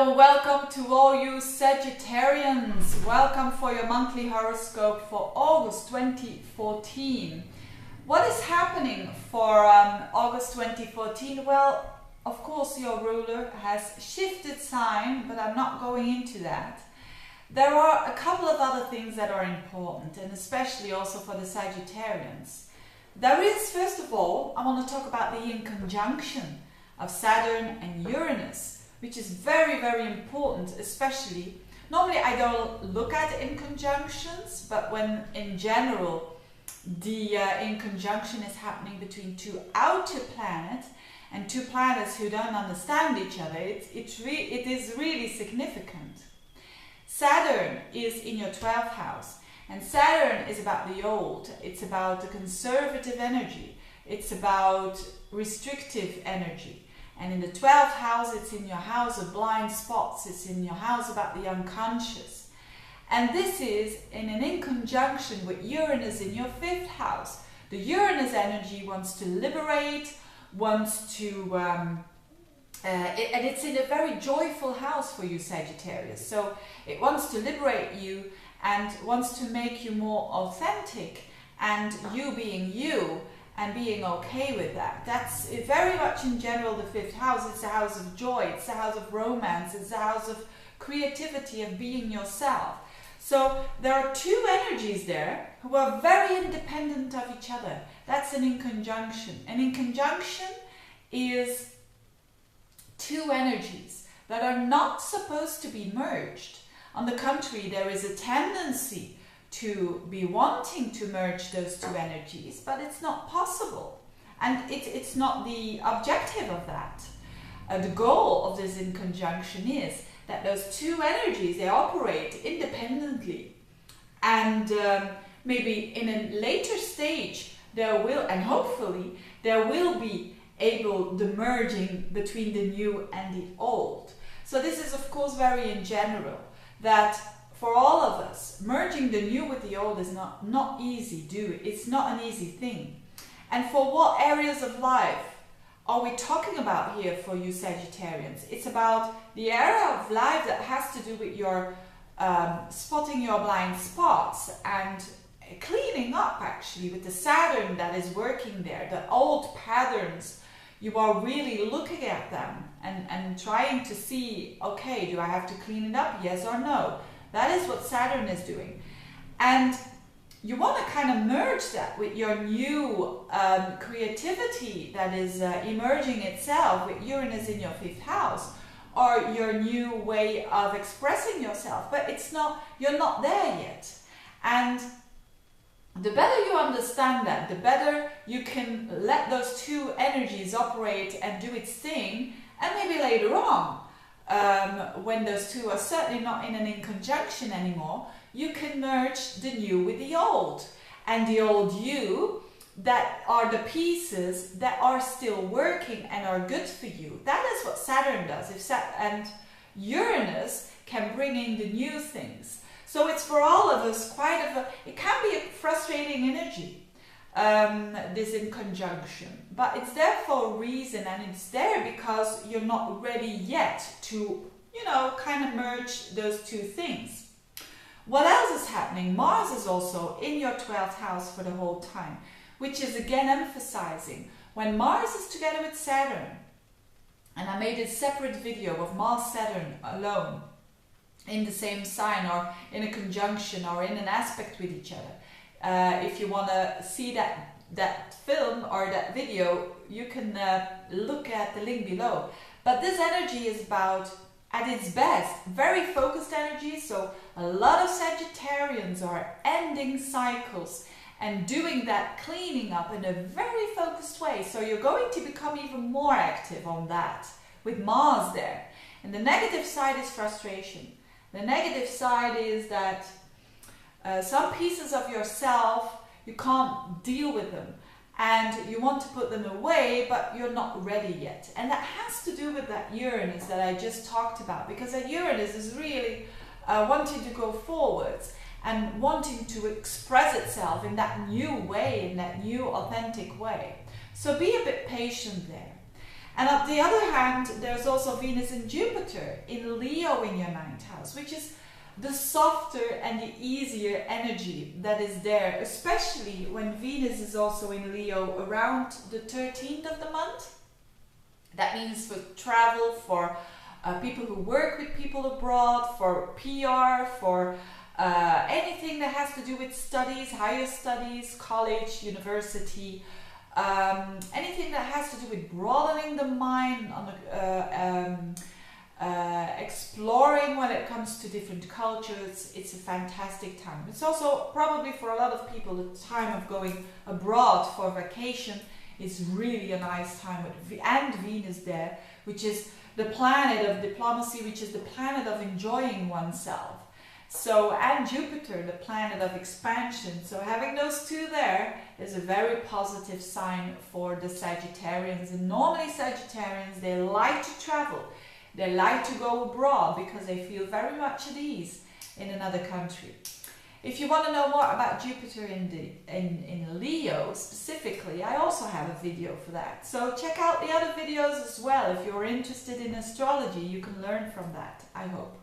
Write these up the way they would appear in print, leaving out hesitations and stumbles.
Hello, welcome to all you Sagittarians. Welcome for your monthly horoscope for August 2014. What is happening for August 2014? Well, of course your ruler has shifted sign, but I'm not going into that. There are a couple of other things that are important, and especially also for the Sagittarians. There is, first of all, I want to talk about the in conjunction of Saturn and Uranus, which is very, very important, especially. Normally I don't look at in conjunctions, but when in general the in conjunction is happening between two outer planets and two planets who don't understand each other, it is really significant. Saturn is in your 12th house, and Saturn is about the old. It's about the conservative energy. It's about restrictive energy. And in the 12th house, it's in your house of blind spots. It's in your house about the unconscious. And this is in conjunction with Uranus in your 5th house. The Uranus energy wants to liberate, wants to... and it's in a very joyful house for you Sagittarius. So it wants to liberate you and wants to make you more authentic, and you being you, and being okay with that. That's very much in general the 5th house. It's a house of joy, it's a house of romance, it's a house of creativity, of being yourself. So there are two energies there who are very independent of each other. That's an in conjunction. An in conjunction is two energies that are not supposed to be merged. On the contrary, there is a tendency to be wanting to merge those two energies, but it's not possible, and it's not the objective of that. The goal of this in conjunction is that those two energies, they operate independently, and maybe in a later stage there will, and hopefully there will be the merging between the new and the old. So this is of course very in general, that for all of us, merging the new with the old is not easy. It's not an easy thing. And for what areas of life are we talking about here for you Sagittarians? It's about the area of life that has to do with your spotting your blind spots and cleaning up, actually, with the Saturn that is working there. The old patterns, you are really looking at them and trying to see, okay, do I have to clean it up, yes or no? That is what Saturn is doing. And you want to kind of merge that with your new creativity that is emerging itself with Uranus in your 5th house, or your new way of expressing yourself. But you're not there yet. And the better you understand that, the better you can let those two energies operate and do its thing, and maybe later on, when those two are certainly not in an in conjunction anymore, you can merge the new with the old, and the old you that are the pieces that are still working and are good for you. That is what Saturn does. And Uranus can bring in the new things. So it's for all of us it can be a frustrating energy, this in conjunction, but it's there for a reason, and it's there because you're not ready yet to, kind of merge those two things. What else is happening? Mars is also in your 12th house for the whole time, which is again emphasizing when Mars is together with Saturn, and I made a separate video of Mars-Saturn alone in the same sign or in a conjunction or in an aspect with each other. If you want to see that film or that video, you can look at the link below. But this energy is about, at its best, very focused energy. So a lot of Sagittarians are ending cycles and doing that cleaning up in a very focused way. So you're going to become even more active on that with Mars there. And the negative side is frustration. The negative side is that some pieces of yourself, you can't deal with them, and you want to put them away, but you're not ready yet. And that has to do with that Uranus that I just talked about, because that Uranus is really wanting to go forwards and wanting to express itself in that new way, in that new authentic way. So be a bit patient there. And on the other hand, there's also Venus and Jupiter in Leo in your 9th house, which is the softer and the easier energy that is there, especially when Venus is also in Leo around the 13th of the month. That means for travel, for people who work with people abroad, for PR, for anything that has to do with studies, higher studies, college, university, anything that has to do with broadening the mind, on exploring when it comes to different cultures. It's a fantastic time. It's also probably for a lot of people the time of going abroad for vacation. Is really a nice time with and Venus there, which is the planet of diplomacy, which is the planet of enjoying oneself. So, and Jupiter, the planet of expansion. So having those two there is a very positive sign for the Sagittarians. And normally Sagittarians, they like to travel. They like to go abroad because they feel very much at ease in another country. If you want to know more about Jupiter in Leo specifically, I also have a video for that. So check out the other videos as well. If you're interested in astrology, you can learn from that, I hope.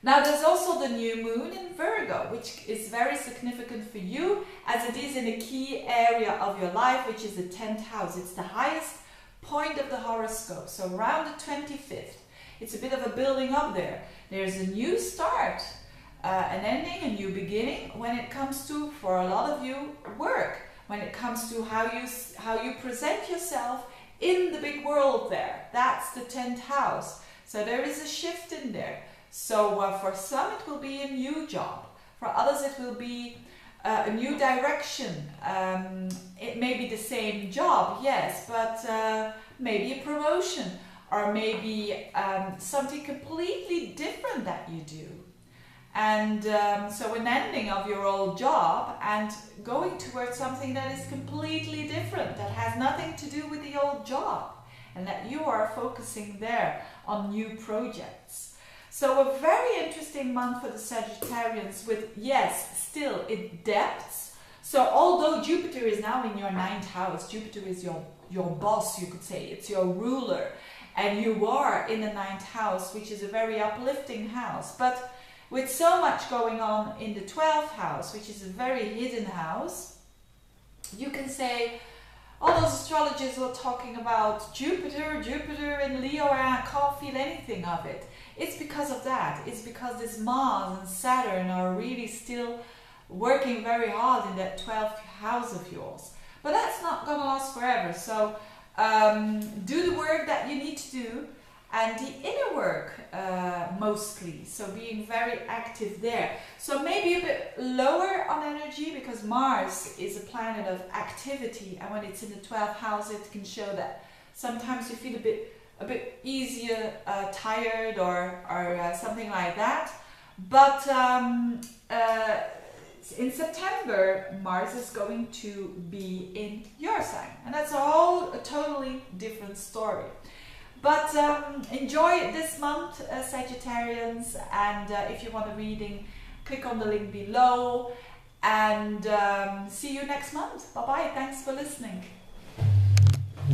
Now there's also the new moon in Virgo, which is very significant for you as it is in a key area of your life, which is the 10th house. It's the highest point of the horoscope, so around the 25th. It's a bit of a building up there. There's a new start. An ending, a new beginning when it comes to, for a lot of you, work. When it comes to how you present yourself in the big world there. That's the 10th house. So there is a shift in there. So for some it will be a new job. For others it will be a new direction. It may be the same job, yes, but maybe a promotion. Or maybe something completely different that you do. And so an ending of your old job and going towards something that is completely different, that has nothing to do with the old job, and that you are focusing there on new projects. So a very interesting month for the Sagittarians with, yes, still it depths. So although Jupiter is now in your 9th house, Jupiter is your boss, you could say, it's your ruler, and you are in the 9th house, which is a very uplifting house, but with so much going on in the 12th house, which is a very hidden house, you can say, all those astrologers were talking about Jupiter in Leo, and I can't feel anything of it. It's because of that. It's because this Mars and Saturn are really still working very hard in that 12th house of yours. But that's not going to last forever. So do the work that you need to do. And the inner work mostly, so being very active there. So maybe a bit lower on energy because Mars is a planet of activity, and when it's in the 12th house it can show that sometimes you feel a bit easier tired or something like that. But in September Mars is going to be in your sign, and that's a totally different story. But enjoy this month, Sagittarians, and if you want a reading, click on the link below, and see you next month. Bye bye, thanks for listening.